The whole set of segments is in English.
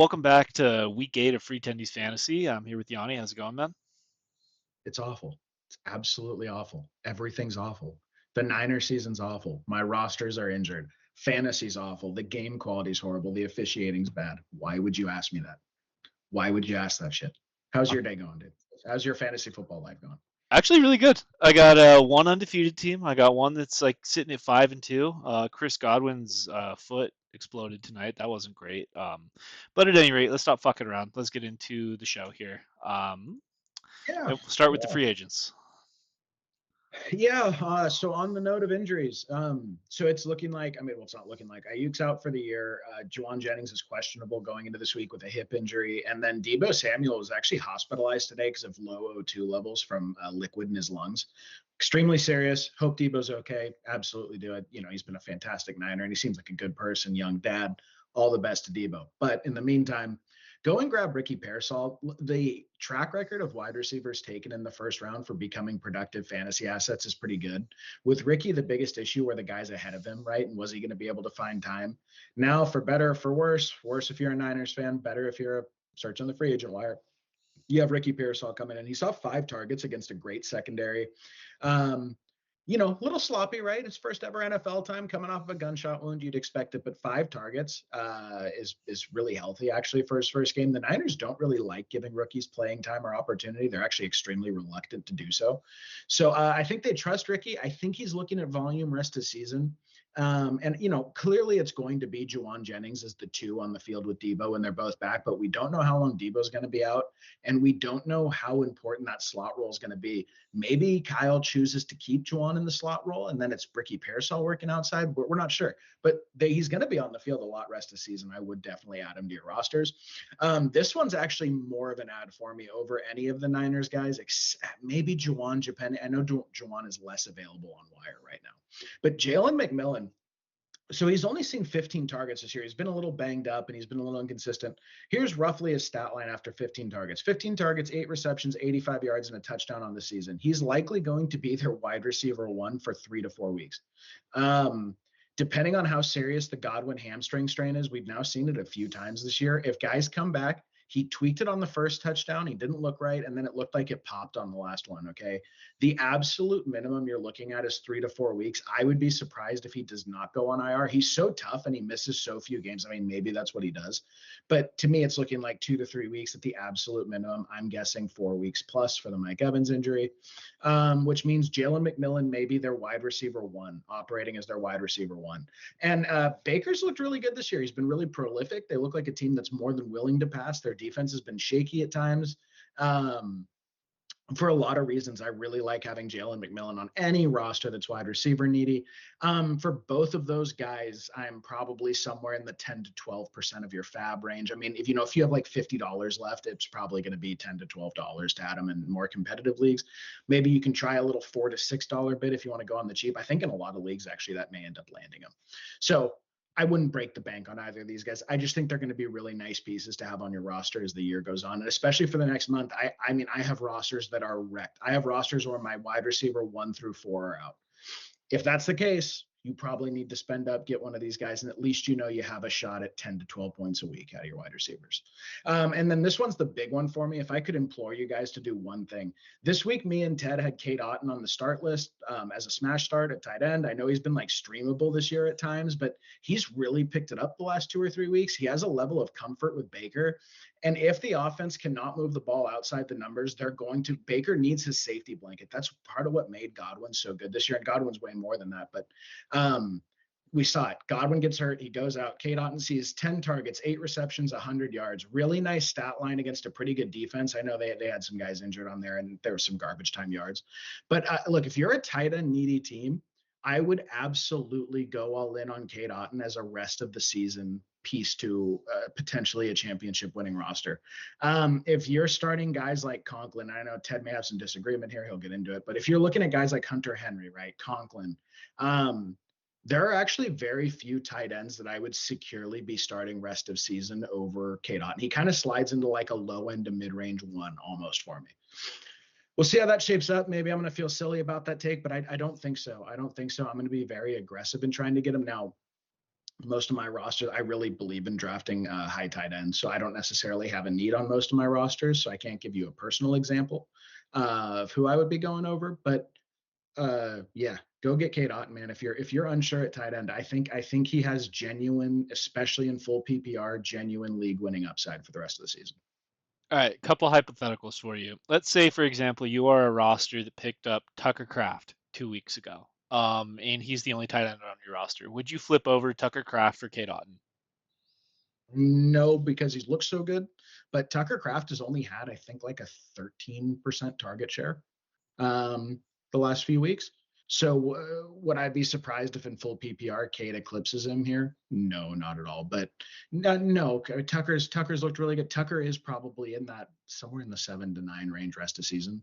Welcome back to week 8 of Free Tendies Fantasy. I'm here with Yanni. How's it going, man? It's awful. It's absolutely awful. Everything's awful. The Niners season's awful. My rosters are injured. Fantasy's awful. The game quality's horrible. The officiating's bad. Why would you ask me that? Why would you ask that shit? How's your day going, dude? How's your fantasy football life going? Actually, really good. I got one undefeated team. I got one that's like sitting at 5-2. Chris Godwin's foot exploded tonight. That wasn't great. But at any rate, let's stop fucking around. Let's get into the show here. Yeah, We'll start with the yeah. free agents. Yeah. So on the note of injuries, so it's looking like, well, it's not looking like Ayuk's out for the year. Juwan Jennings is questionable going into this week with a hip injury. And then Debo Samuel was actually hospitalized today because of low O2 levels from liquid in his lungs. Extremely serious. Hope Debo's okay. Absolutely do it. He's been a fantastic Niner and he seems like a good person, young dad. All the best to Debo. But in the meantime, go and grab Ricky Pearsall. The track record of wide receivers taken in the first round for becoming productive fantasy assets is pretty good. With Ricky, the biggest issue were the guys ahead of him, right? And was he going to be able to find time? Now, for better or for worse, worse if you're a Niners fan, better if you're a search on the free agent wire. You have Ricky Pearsall coming in. He saw 5 targets against a great secondary. Um, a little sloppy, right? His first ever NFL time coming off of a gunshot wound. You'd expect it, but 5 targets is really healthy actually for his first game. The Niners don't really like giving rookies playing time or opportunity. They're actually extremely reluctant to do so. So I think they trust Ricky. I think he's looking at volume rest of season. Clearly it's going to be Juwan Jennings as the 2 on the field with Debo when they're both back, but we don't know how long Debo's going to be out, and we don't know how important that slot role is going to be. Maybe Kyle chooses to keep Juwan in the slot role, and then it's Ricky Pearsall working outside. We're not sure, but he's going to be on the field a lot rest of season. I would definitely add him to your rosters. This one's actually more of an ad for me over any of the Niners guys, except maybe Juwan Japan. I know Juwan is less available on wire right now, but Jalen McMillan. So he's only seen 15 targets this year. He's been a little banged up and he's been a little inconsistent. Here's roughly his stat line after 15 targets. 15 targets, 8 receptions, 85 yards, and a touchdown on the season. He's likely going to be their wide receiver 1 for 3 to 4 weeks. Depending on how serious the Godwin hamstring strain is, we've now seen it a few times this year. If guys come back, he tweaked it on the first touchdown. He didn't look right. And then it looked like it popped on the last one. Okay. The absolute minimum you're looking at is 3 to 4 weeks. I would be surprised if he does not go on IR. He's so tough and he misses so few games. I mean, maybe that's what he does. But to me, it's looking like 2 to 3 weeks at the absolute minimum. I'm guessing 4 weeks plus for the Mike Evans injury, which means Jalen McMillan may be their wide receiver 1, operating as their wide receiver 1. And Baker's looked really good this year. He's been really prolific. They look like a team that's more than willing to pass. Their defense has been shaky at times. For a lot of reasons, I really like having Jalen McMillan on any roster that's wide receiver needy. For both of those guys, I'm probably somewhere in the 10 to 12% of your fab range. I mean, if you have like $50 left, it's probably going to be $10 to $12 to add them in more competitive leagues. Maybe you can try a little $4 to $6 bid if you want to go on the cheap. I think in a lot of leagues, actually, that may end up landing them. So I wouldn't break the bank on either of these guys. I just think they're going to be really nice pieces to have on your roster as the year goes on, and especially for the next month. I have rosters that are wrecked. I have rosters where my wide receiver 1 through 4 are out. If that's the case, you probably need to spend up, get one of these guys, and at least you have a shot at 10 to 12 points a week out of your wide receivers. And then this one's the big one for me. If I could implore you guys to do one thing. This week, me and Ted had Kate Otten on the start list as a smash start at tight end. I know he's been like streamable this year at times, but he's really picked it up the last 2 or 3 weeks. He has a level of comfort with Baker. And if the offense cannot move the ball outside the numbers, Baker needs his safety blanket. That's part of what made Godwin so good this year. And Godwin's way more than that, but we saw it. Godwin gets hurt. He goes out. Kate Otten sees 10 targets, 8 receptions, 100 yards. Really nice stat line against a pretty good defense. I know they had some guys injured on there and there was some garbage time yards. But look, if you're a tight end needy team, I would absolutely go all in on Kate Otten as a rest of the season piece to potentially a championship winning roster. If you're starting guys like Conklin, I know Ted may have some disagreement here. He'll get into it. But if you're looking at guys like Hunter Henry, right, Conklin, there are actually very few tight ends that I would securely be starting rest of season over Kate Otten. He kind of slides into like a low end to mid range 1 almost for me. We'll see how that shapes up. Maybe I'm going to feel silly about that take, but I don't think so. I don't think so. I'm going to be very aggressive in trying to get him now. most of my rosters, I really believe in drafting high tight ends. So I don't necessarily have a need on most of my rosters. So I can't give you a personal example of who I would be going over. But yeah, go get Kate Otten, man. If you're unsure at tight end, I think he has genuine, especially in full PPR, genuine league winning upside for the rest of the season. All right, couple hypotheticals for you. Let's say, for example, you are a roster that picked up Tucker Kraft 2 weeks ago, and he's the only tight end on your roster. Would you flip over Tucker Kraft for Kate Otten? No, because he's looked so good. But Tucker Kraft has only had, I think, like a 13% target share the last few weeks. So would I be surprised if in full PPR Cade eclipses him here? No, not at all. But no, Tucker's looked really good. Tucker is probably in that somewhere in the 7 to 9 range rest of season.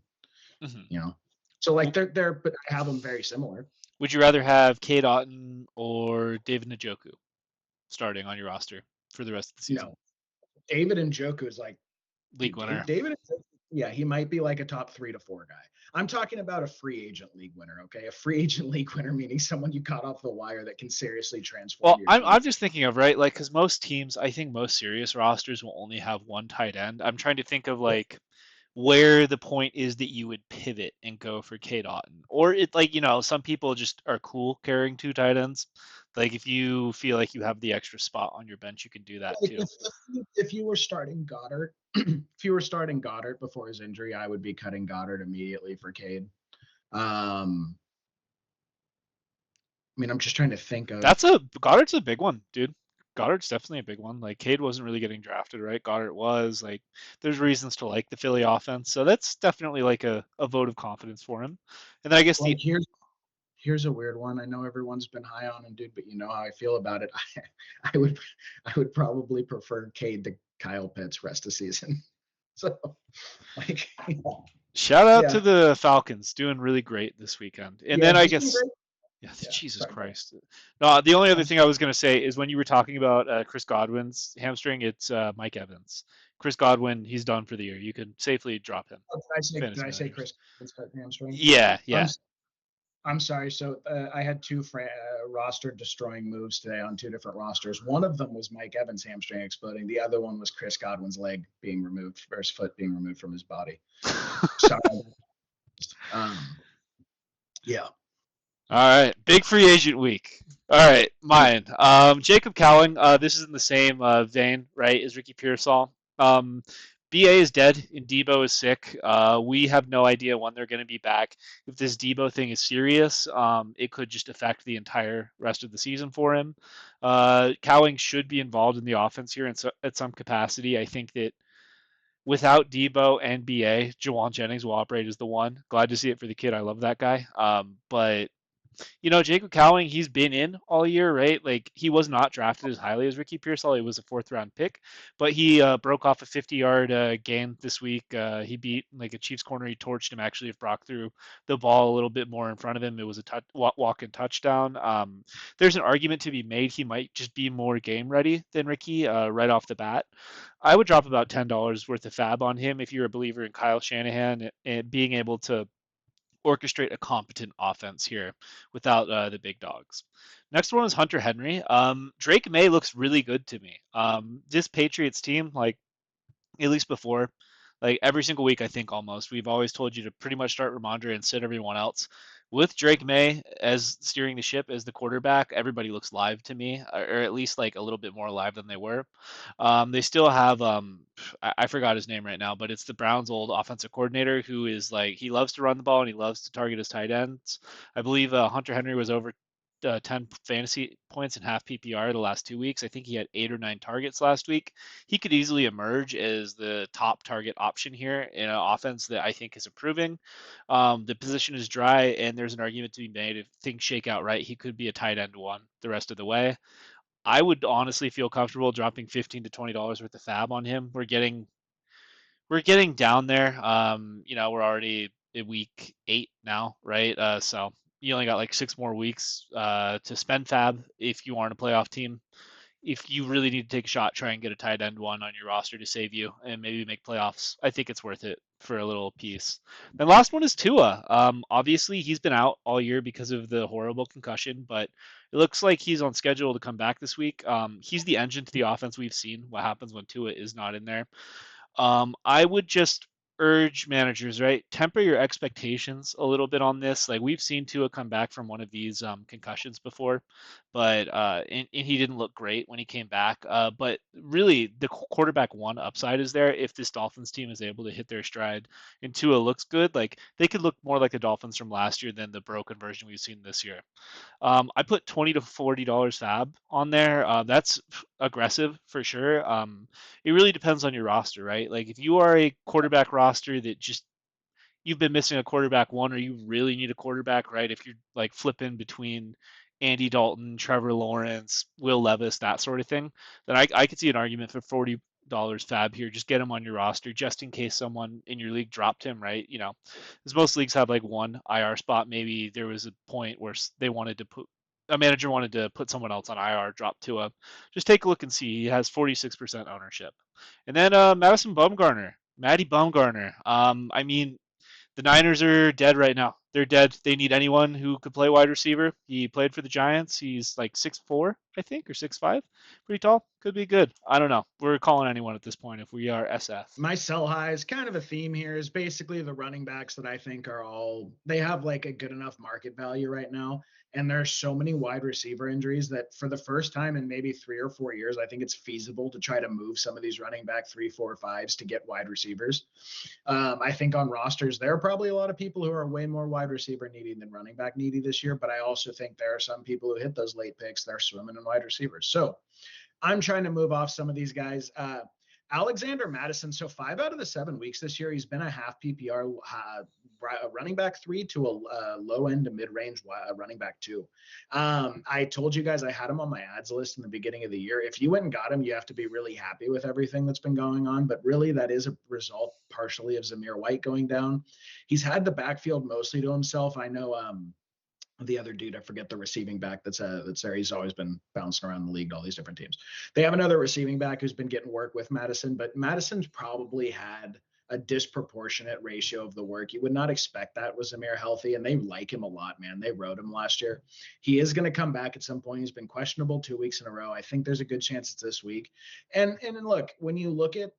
Mm-hmm. You know, so like they're but I have them very similar. Would you rather have Kate Otten or David Njoku starting on your roster for the rest of the season? No, David Njoku is like, League dude, winner. David, yeah, he might be like a top 3 to 4 guy. I'm talking about a free agent league winner, okay? A free agent league winner meaning someone you caught off the wire that can seriously transform Well, your I'm team. just thinking of right, like, because most teams, I think most serious rosters will only have one tight end. I'm trying to think of like where the point is that you would pivot and go for Kate Otten, or it like some people just are cool carrying two tight ends. Like if you feel like you have the extra spot on your bench, you can do that Like too. if you were starting Goddard, if you were starting Goddard before his injury, I would be cutting Goddard immediately for Cade. I mean, I'm just trying to think of Goddard's a big one, dude. Goddard's definitely a big one. Like Cade wasn't really getting drafted, right? Goddard was like. There's reasons to like the Philly offense, so that's definitely like a vote of confidence for him. And then I guess like the here's a weird one. I know everyone's been high on him, dude, but you know how I feel about it. I would I would probably prefer Cade to Kyle Pitts rest of season. So like shout out yeah, to the Falcons doing really great this weekend. And yeah, then I he's been guess great. yeah, Yeah, Jesus sorry, go Christ. No, the only other on. thing I was gonna say is when you were talking about Chris Godwin's hamstring, it's Mike Evans. Chris Godwin, he's done for the year. You can safely drop him. Oh, did Fantasy I say managers. Chris Evans cut hamstring? Yeah, I'm yeah. I'm sorry. So I had two roster destroying moves today on two different rosters. One of them was Mike Evans' hamstring exploding. The other one was Chris Godwin's leg being removed, or his foot being removed from his body. Sorry. Um, yeah. All right, big free agent week. All right, mine. Jacob Cowing. This is in the same vein, right, as Ricky Pearsall. BA is dead and Debo is sick. We have no idea when they're going to be back. If this Debo thing is serious, it could just affect the entire rest of the season for him. Cowing should be involved in the offense here at some capacity. I think that without Debo and BA, Jawan Jennings will operate as the one. Glad to see it for the kid. I love that guy. But Jacob Cowing, he's been in all year, right? Like he was not drafted as highly as Ricky Pearsall. He was a fourth round pick, but he broke off a 50-yard gain this week. He beat like a Chiefs corner. He torched him actually. If Brock threw the ball a little bit more in front of him, it was a walk-in touchdown. There's an argument to be made. He might just be more game ready than Ricky right off the bat. I would drop about $10 worth of fab on him if you're a believer in Kyle Shanahan and being able to orchestrate a competent offense here without the big dogs. Next one is Hunter Henry. Drake May looks really good to me. This Patriots team, like at least before, like every single week, I think almost we've always told you to pretty much start Ramondre and sit everyone else. With Drake May as steering the ship as the quarterback, everybody looks live to me, or at least like a little bit more alive than they were. They still have I forgot his name right now, but it's the Browns' old offensive coordinator who is like he loves to run the ball and he loves to target his tight ends. I believe Hunter Henry was over 10 fantasy points in half PPR the last 2 weeks. I think he had 8 or 9 targets last week. He could easily emerge as the top target option here in an offense that I think is improving. The position is dry, and there's an argument to be made if things shake out right, he could be a tight end one the rest of the way. I would honestly feel comfortable dropping $15 to $20 worth of fab on him. We're getting down there. We're already at week 8 now, right? So you only got like 6 more weeks to spend fab if you aren't a playoff team. if you really need to take a shot, try and get a tight end one on your roster to save you and maybe make playoffs. I think it's worth it for a little piece. The last one is Tua. Obviously he's been out all year because of the horrible concussion, but it looks like he's on schedule to come back this week. He's the engine to the offense we've seen. What happens when Tua is not in there? I would just urge managers, right? Temper your expectations a little bit on this. Like we've seen Tua come back from one of these concussions before, but and he didn't look great when he came back. But really, the quarterback one upside is there if this Dolphins team is able to hit their stride and Tua looks good. Like they could look more like the Dolphins from last year than the broken version we've seen this year. I put $20 to $40 fab on there. That's aggressive for sure. It really depends on your roster, right? Like if you are a quarterback roster that just you've been missing a quarterback one, or you really need a quarterback, right? If you're like flipping between Andy Dalton, Trevor Lawrence, Will Levis, that sort of thing, then I could see an argument for $40 fab here. Just get him on your roster just in case someone in your league dropped him, right? You know, because most leagues have like one IR spot. Maybe there was a point where they wanted to put a manager wanted to put someone else on IR, drop to a. Just take a look and see. He has 46% ownership. And then Madison Bumgarner, Matty Bumgarner. I mean, the Niners are dead right now. They're dead. They need anyone who could play wide receiver. He played for the Giants. He's like 6'4", I think, or 6'5". Pretty tall. Could be good. I don't know. We're calling anyone at this point if we are SF. My sell high is kind of a theme here is basically the running backs that I think are all, they have like a good enough market value right now. And there's so many wide receiver injuries that for the first time in maybe 3 or 4 years, I think it's feasible to try to move some of these running back 3, 4, 5s to get wide receivers. I think on rosters, there are probably a lot of people who are way more wide receiver needy than running back needy this year. But I also think there are some people who hit those late picks. They're swimming in wide receivers. So I'm trying to move off some of these guys. Alexander Madison. So 5 out of the 7 weeks this year, he's been a half PPR running back 3 to a low end to mid range running back 2. I told you guys I had him on my ads list in the beginning of the year. If you went and got him, you have to be really happy with everything that's been going on. But really, that is a result partially of Zamir White going down. He's had the backfield mostly to himself. I know the other dude, I forget the receiving back that's there. He's always been bouncing around the league to all these different teams. They have another receiving back who's been getting work with Madison, but Madison's probably had a disproportionate ratio of the work. You would not expect that with Zamir healthy, and they like him a lot, man. They rode him last year. He is going to come back at some point. He's been questionable 2 weeks in a row. I think there's a good chance it's this week. And look, when you look at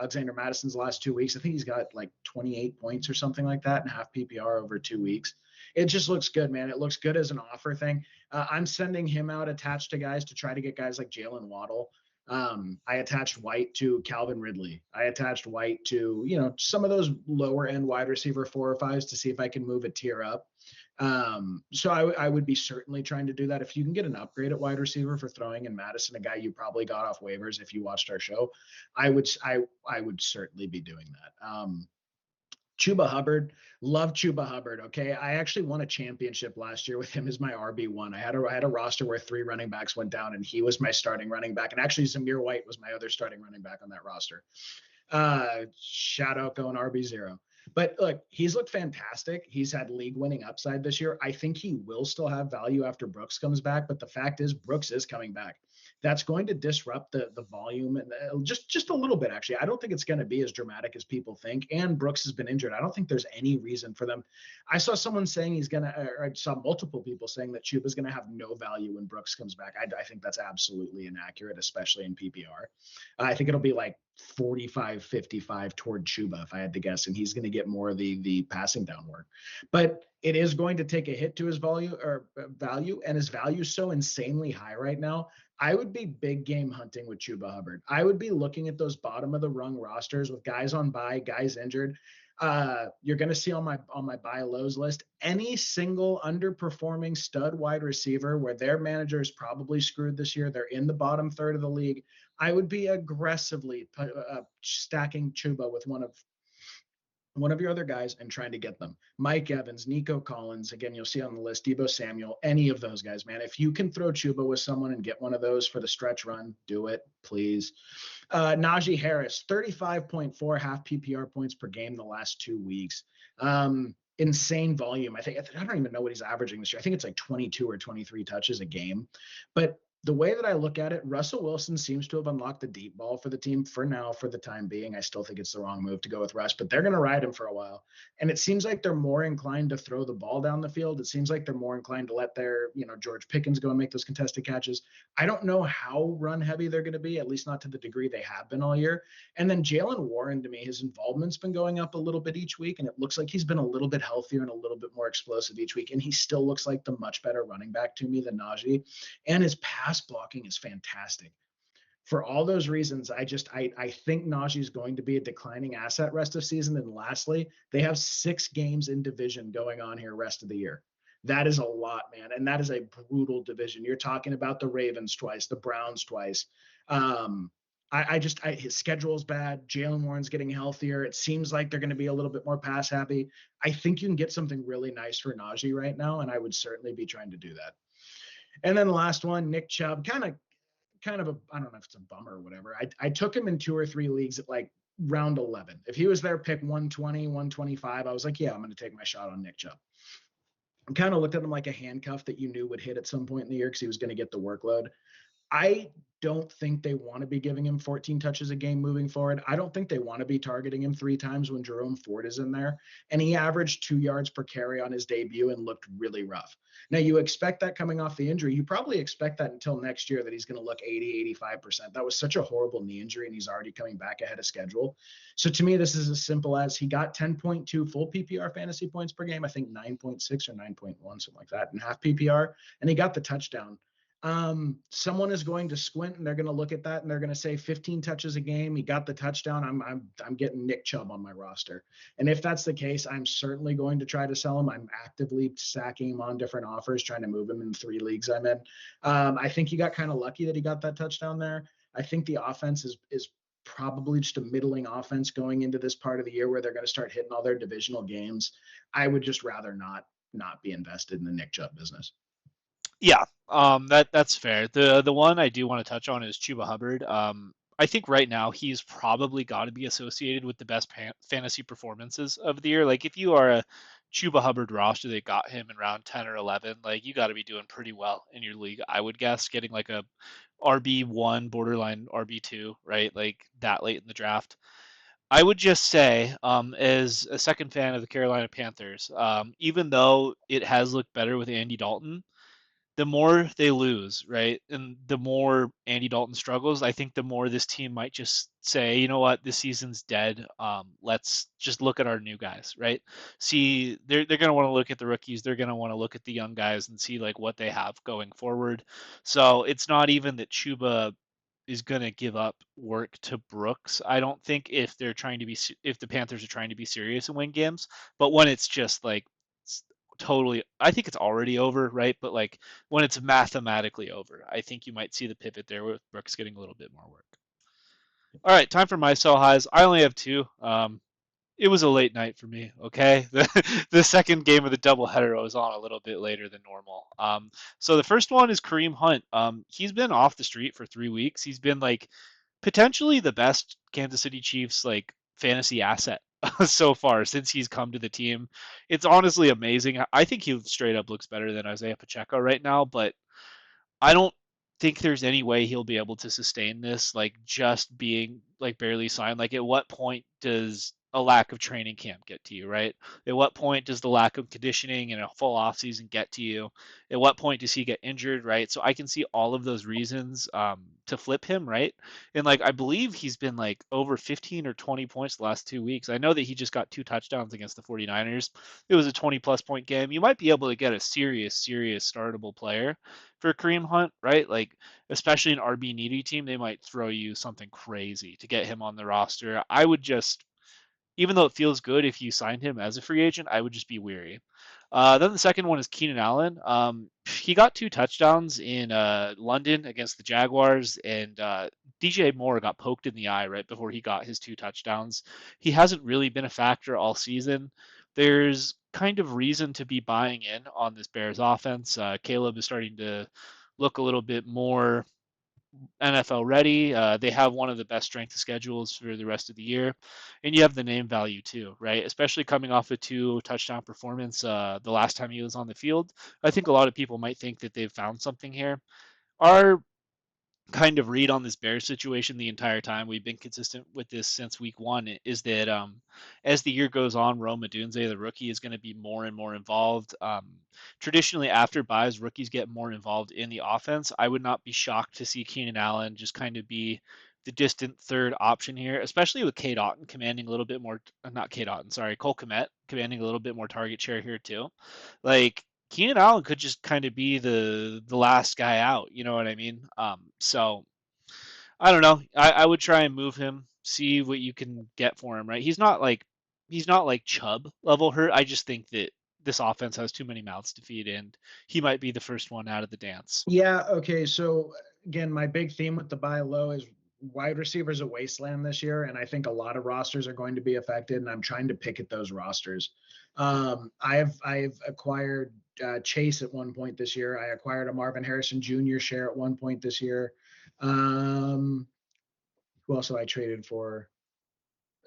Alexander Madison's last 2 weeks, I think he's got like 28 points or something like that in half PPR over 2 weeks. It just looks good, man. It looks good as an offer thing. I'm sending him out attached to guys to try to get guys like Jalen Waddle. I attached White to Calvin Ridley. I attached White to, some of those lower end wide receiver 4 or 5s to see if I can move a tier up. So I would be certainly trying to do that. If you can get an upgrade at wide receiver for throwing in Madison, a guy you probably got off waivers if you watched our show, I would certainly be doing that. Chuba Hubbard, love Chuba Hubbard. Okay, I actually won a championship last year with him as my RB1. I had a roster where 3 running backs went down, and he was my starting running back, and actually Zamir White was my other starting running back on that roster. Shout out going RB0. But look, he's looked fantastic. He's had league-winning upside this year. I think he will still have value after Brooks comes back, but the fact is Brooks is coming back. That's going to disrupt the volume and just a little bit, actually. I don't think it's going to be as dramatic as people think. And Brooks has been injured. I don't think there's any reason for them. I saw someone saying he's going to, or I saw multiple people saying that Chuba's going to have no value when Brooks comes back. I think that's absolutely inaccurate, especially in PPR. I think it'll be like 45-55 toward Chuba, if I had to guess, and he's going to get more of the passing down work. But it is going to take a hit to his value, and his value is so insanely high right now. I would be big game hunting with Chuba Hubbard. I would be looking at those bottom of the rung rosters with guys on bye, guys injured. You're going to see on my buy lows list any single underperforming stud wide receiver where their manager is probably screwed this year. They're in the bottom third of the league. I would be aggressively stacking Chuba with one of your other guys and trying to get them. Mike Evans, Nico Collins, again, you'll see on the list, Deebo Samuel, any of those guys, man. If you can throw Chuba with someone and get one of those for the stretch run, do it, please. Najee Harris, 35.4 half PPR points per game the last 2 weeks. insane volume. I don't even know what he's averaging this year. I think it's like 22 or 23 touches a game. But the way that I look at it, Russell Wilson seems to have unlocked the deep ball for the team for now, for the time being. I still think it's the wrong move to go with Russ, but they're going to ride him for a while. And it seems like they're more inclined to throw the ball down the field. It seems like they're more inclined to let their, George Pickens go and make those contested catches. I don't know how run heavy they're going to be, at least not to the degree they have been all year. And then Jalen Warren, to me, his involvement's been going up a little bit each week, and it looks like he's been a little bit healthier and a little bit more explosive each week. And he still looks like the much better running back to me than Najee. And his pass blocking is fantastic. For all those reasons, I think Najee is going to be a declining asset rest of season. And lastly, they have 6 games in division going on here rest of the year. That is a lot, man. And that is a brutal division. You're talking about the Ravens twice, the Browns twice. Um, his schedule is bad. Jalen Warren's getting healthier. It seems like they're going to be a little bit more pass happy. I think you can get something really nice for Najee right now, and I would certainly be trying to do that. And then the last one, Nick Chubb, kind of a, I don't know if it's a bummer or whatever. I took him in 2 or 3 leagues at like round 11. If he was there, pick 120, 125, I was like, yeah, I'm going to take my shot on Nick Chubb. I kind of looked at him like a handcuff that you knew would hit at some point in the year because he was going to get the workload. I don't think they want to be giving him 14 touches a game moving forward. I don't think they want to be targeting him 3 times when Jerome Ford is in there. And he averaged 2 yards per carry on his debut and looked really rough. Now, you expect that coming off the injury. You probably expect that until next year that he's going to look 80, 85%. That was such a horrible knee injury, and he's already coming back ahead of schedule. So to me, this is as simple as he got 10.2 full PPR fantasy points per game, I think 9.6 or 9.1, something like that, and half PPR, and he got the touchdown. Someone is going to squint and they're going to look at that and they're going to say 15 touches a game. He got the touchdown. I'm getting Nick Chubb on my roster. And if that's the case, I'm certainly going to try to sell him. I'm actively stacking him on different offers, trying to move him in 3 leagues I'm in. I think he got kind of lucky that he got that touchdown there. I think the offense is probably just a middling offense going into this part of the year where they're going to start hitting all their divisional games. I would just rather not be invested in the Nick Chubb business. Yeah, that's fair. The one I do want to touch on is Chuba Hubbard. I think right now he's probably got to be associated with the best fantasy performances of the year. Like if you are a Chuba Hubbard roster that got him in round 10 or 11, like you got to be doing pretty well in your league. I would guess getting like a RB1, borderline RB2, right? Like that late in the draft. I would just say, as a second fan of the Carolina Panthers, even though it has looked better with Andy Dalton, the more they lose, right, and the more Andy Dalton struggles, I think the more this team might just say, you know what, this season's dead. Let's just look at our new guys, right? See, they're gonna want to look at the rookies. They're gonna want to look at the young guys and see like what they have going forward. So it's not even that Chuba is going to give up work to Brooks. I don't think if the Panthers are trying to be serious and win games, but when it's just like totally, I think it's already over, right? But like when it's mathematically over, I think you might see the pivot there with Brooks getting a little bit more work. All right, time for my sell highs. I only have 2. It was a late night for me. Okay, the second game of the doubleheader was on a little bit later than normal. So the first one is Kareem Hunt. He's been off the street for 3 weeks. He's been like potentially the best Kansas City Chiefs like fantasy asset so far since he's come to the team. It's honestly amazing. I think he straight up looks better than Isaiah Pacheco right now, but I don't think there's any way he'll be able to sustain this, like just being like barely signed. Like, at what point does a lack of training camp get to you, right? At what point does the lack of conditioning and a full off season get to you? At what point does he get injured, right? So I can see all of those reasons to flip him, right? And like I believe he's been like over 15 or 20 points the last 2 weeks. I know that he just got 2 touchdowns against the 49ers. It was a 20 plus point game. You might be able to get a serious startable player for Kareem Hunt, right? Like, especially an RB needy team, they might throw you something crazy to get him on the roster. I would just, even though it feels good if you signed him as a free agent, I would just be weary. Then the second one is Keenan Allen. He got 2 touchdowns in London against the Jaguars, and DJ Moore got poked in the eye right before he got his 2 touchdowns. He hasn't really been a factor all season. There's kind of reason to be buying in on this Bears offense. Caleb is starting to look a little bit more NFL ready. They have one of the best strength of schedules for the rest of the year, and you have the name value too, right? Especially coming off a 2 touchdown performance the last time he was on the field. I think a lot of people might think that they've found something here. Our kind of read on this Bears situation the entire time. We've been consistent with this since week one. Is that as the year goes on, Rome Odunze, the rookie, is going to be more and more involved. Traditionally, after buys, rookies get more involved in the offense. I would not be shocked to see Keenan Allen just kind of be the distant third option here, especially with Cade Otton commanding a little bit more. Not Cade Otton, sorry, Cole Kmet commanding a little bit more target share here too. Like Keenan Allen could just kind of be the last guy out. You know what I mean? So I don't know. I would try and move him, see what you can get for him. Right? He's not like Chubb level hurt. I just think that this offense has too many mouths to feed, and he might be the first one out of the dance. Yeah. Okay. So again, my big theme with the buy low is wide receivers a wasteland this year, and I think a lot of rosters are going to be affected. And I'm trying to pick at those rosters. I've acquired Chase at one point this year. I acquired a Marvin Harrison Jr. share at one point this year. Who else have I traded for?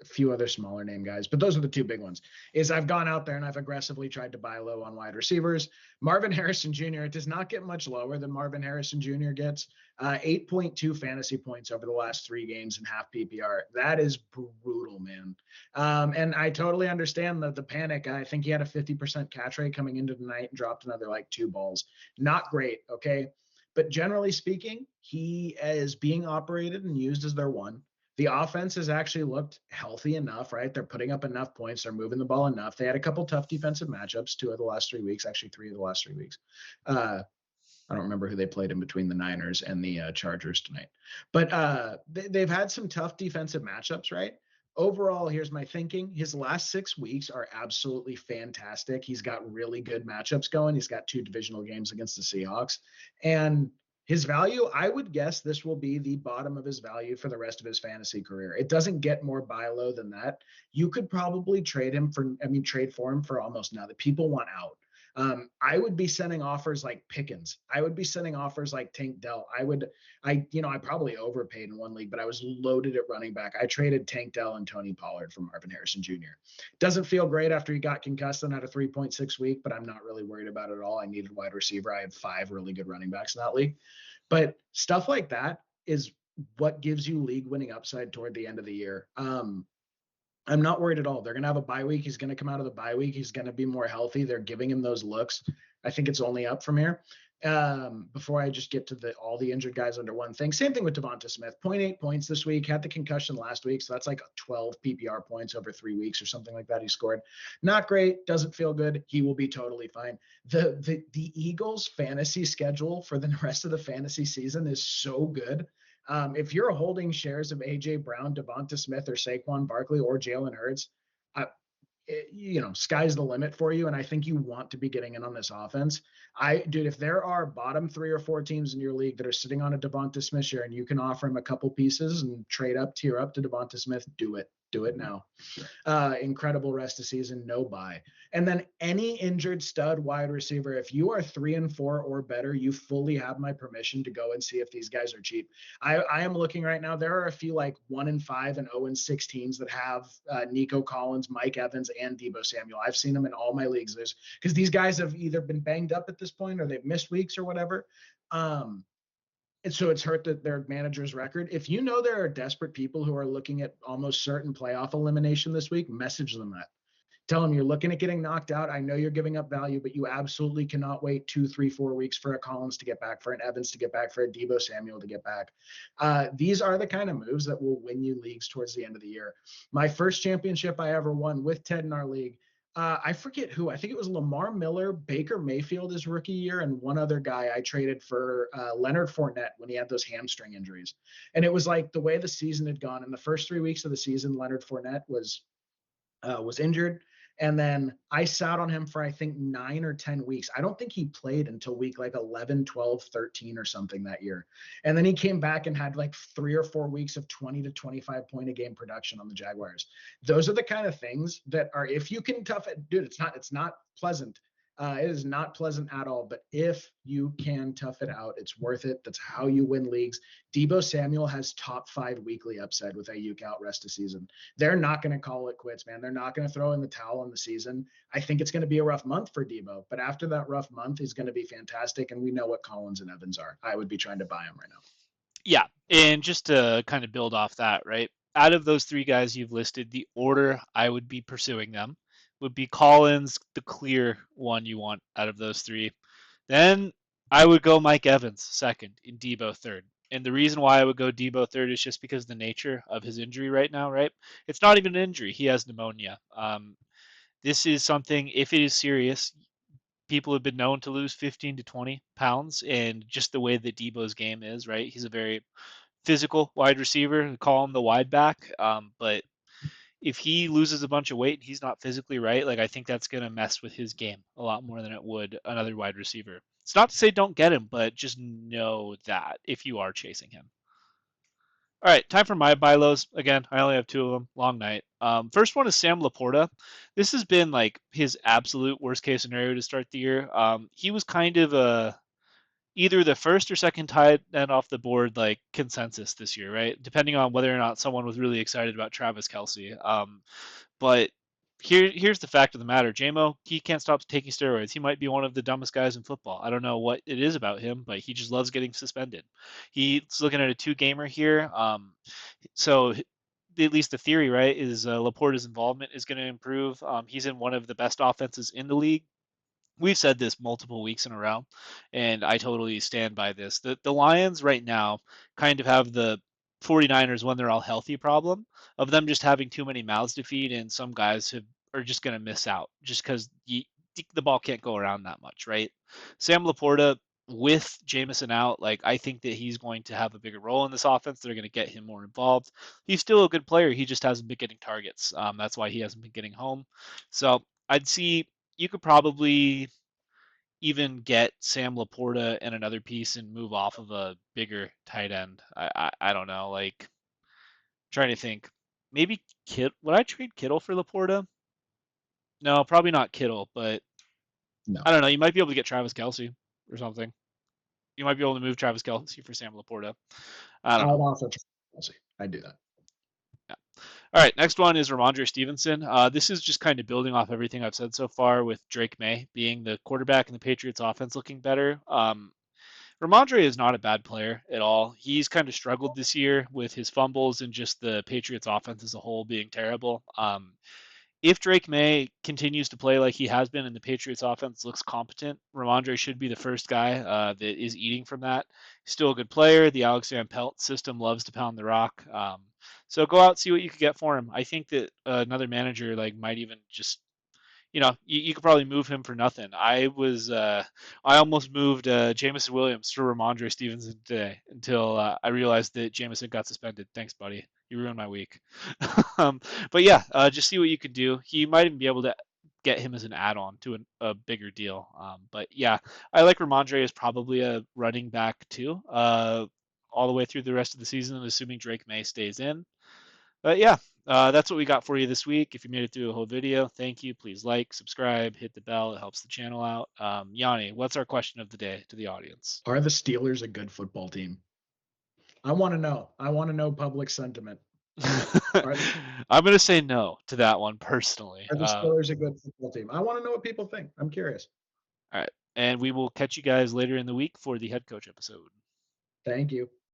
A few other smaller name guys, but those are the two big ones. Is I've gone out there and I've aggressively tried to buy low on wide receivers. Marvin Harrison Jr. It does not get much lower than Marvin Harrison Jr. gets. 8.2 fantasy points over the last 3 games in half PPR. That is brutal, man. And I totally understand the panic. I think he had a 50% catch rate coming into the night and dropped another like 2 balls. Not great, okay? But generally speaking, he is being operated and used as their one. The offense has actually looked healthy enough, right? They're putting up enough points. They're moving the ball enough. They had a couple tough defensive matchups, 2 of the last 3 weeks, actually 3 of the last 3 weeks. I don't remember who they played in between the Niners and the Chargers tonight. But they've had some tough defensive matchups, right? Overall, here's my thinking. His last 6 weeks are absolutely fantastic. He's got really good matchups going. He's got 2 divisional games against the Seahawks. And his value, I would guess this will be the bottom of his value for the rest of his fantasy career. It doesn't get more buy low than that. You could probably trade for him for almost nothing. People want out. I would be sending offers like Pickens. I would be sending offers like Tank Dell. I probably overpaid in one league, but I was loaded at running back. I traded Tank Dell and Tony Pollard for Marvin Harrison Jr. Doesn't feel great after he got concussed and had a 3.6 week, but I'm not really worried about it at all. I needed wide receiver. I had 5 really good running backs in that league. But stuff like that is what gives you league winning upside toward the end of the year. I'm not worried at all. They're going to have a bye week. He's going to come out of the bye week. He's going to be more healthy. They're giving him those looks. I think it's only up from here. Before I just get to all the injured guys under one thing. Same thing with Devonta Smith. 0.8 points this week. Had the concussion last week, so that's like 12 PPR points over 3 weeks or something like that. He scored. Not great. Doesn't feel good. He will be totally fine. The Eagles' fantasy schedule for the rest of the fantasy season is so good. If you're holding shares of AJ Brown, Devonta Smith, or Saquon Barkley, or Jalen Hurts, sky's the limit for you. And I think you want to be getting in on this offense. If there are bottom 3 or 4 teams in your league that are sitting on a Devonta Smith share and you can offer him a couple pieces and tier up to Devonta Smith, do it. Do it now. Incredible rest of season, no buy. And then any injured stud wide receiver, if you are 3 and 4 or better, you fully have my permission to go and see if these guys are cheap. I am looking right now. There are a few like 1 and 5 and 0 and 6 teams that have Nico Collins, Mike Evans, and Deebo Samuel. I've seen them in all my leagues. Because these guys have either been banged up at this point or they've missed weeks or whatever. And so it's hurt their manager's record. If you know there are desperate people who are looking at almost certain playoff elimination this week, message them that. Tell them you're looking at getting knocked out. I know you're giving up value, but you absolutely cannot wait 2, 3, 4 weeks for a Collins to get back, for an Evans to get back, for a Deebo Samuel to get back. These are the kind of moves that will win you leagues towards the end of the year. My first championship I ever won with Ted in our league, I forget who. I think it was Lamar Miller, Baker Mayfield his rookie year, and one other guy I traded for Leonard Fournette when he had those hamstring injuries. And it was like the way the season had gone. In the first 3 weeks of the season, Leonard Fournette was injured. And then I sat on him for, I think, 9 or 10 weeks. I don't think he played until week like 11, 12, 13 or something that year. And then he came back and had like 3 or 4 weeks of 20 to 25 point a game production on the Jaguars. Those are the kind of things that are, if you can tough it, dude, it's not pleasant. It is not pleasant at all, but if you can tough it out, it's worth it. That's how you win leagues. Deebo Samuel has top 5 weekly upside with Ayuk out rest of season. They're not going to call it quits, man. They're not going to throw in the towel on the season. I think it's going to be a rough month for Deebo, but after that rough month, he's going to be fantastic. And we know what Collins and Evans are. I would be trying to buy him right now. Yeah, and just to kind of build off that, right? Out of those three guys you've listed, the order I would be pursuing them would be Collins, the clear one you want out of those three. Then I would go Mike Evans second and Debo third. And the reason why I would go Debo third is just because of the nature of his injury right now, right? It's not even an injury. He has pneumonia. This is something, if it is serious, people have been known to lose 15 to 20 pounds. And just the way that Debo's game is, right? He's a very physical wide receiver. Call him the wide back. But if he loses a bunch of weight and he's not physically right, like I think that's going to mess with his game a lot more than it would another wide receiver. It's not to say don't get him, but just know that if you are chasing him. All right, time for my buy lows. Again, I only have two of them. Long night. First one is Sam Laporta. This has been like his absolute worst case scenario to start the year. He was kind of either the first or second tight end off the board like consensus this year, right? Depending on whether or not someone was really excited about Travis Kelsey. But here's the fact of the matter. JMO, he can't stop taking steroids. He might be one of the dumbest guys in football. I don't know what it is about him, but he just loves getting suspended. He's looking at a 2-gamer here. So at least the theory, right, is Laporta's involvement is going to improve. He's in one of the best offenses in the league. We've said this multiple weeks in a row, and I totally stand by this. The Lions right now kind of have the 49ers when they're all healthy problem of them just having too many mouths to feed, and some guys are just going to miss out just because the ball can't go around that much, right? Sam Laporta with Jameson out, like I think that he's going to have a bigger role in this offense. They're going to get him more involved. He's still a good player. He just hasn't been getting targets. That's why he hasn't been getting home. So I'd see you could probably even get Sam Laporta and another piece and move off of a bigger tight end. I don't know. Like trying to think. Maybe would I trade Kittle for Laporta? No, probably not Kittle, but No, I don't know. You might be able to get Travis Kelsey or something. You might be able to move Travis Kelsey for Sam Laporta. I don't I'd know. also see. I'd do that. Yeah. All right, next one is Ramondre Stevenson. This is just kind of building off everything I've said so far with Drake May being the quarterback and the Patriots offense looking better. Ramondre is not a bad player at all. He's kind of struggled this year with his fumbles and just the Patriots offense as a whole being terrible. If Drake May continues to play like he has been and the Patriots offense looks competent, Ramondre should be the first guy that is eating from that. He's still a good player. The Alex Van Pelt system loves to pound the rock. So go out, see what you could get for him. I think that another manager like might even just you could probably move him for nothing. I almost moved Jameson Williams to Ramondre Stevenson today until I realized that Jameson got suspended. Thanks, buddy. You ruined my week. um, but yeah, just see what you can do. He might even be able to get him as an add-on to a bigger deal. But yeah, I like Ramondre as probably a running back too, all the way through the rest of the season, assuming Drake May stays in. But yeah, that's what we got for you this week. If you made it through the whole video, thank you. Please like, subscribe, hit the bell. It helps the channel out. Yanni, what's our question of the day to the audience? Are the Steelers a good football team? I want to know. I want to know public sentiment. Are the, I'm going to say no to that one personally. are the Steelers a good football team? I want to know what people think. I'm curious. All right. And we will catch you guys later in the week for the head coach episode. Thank you.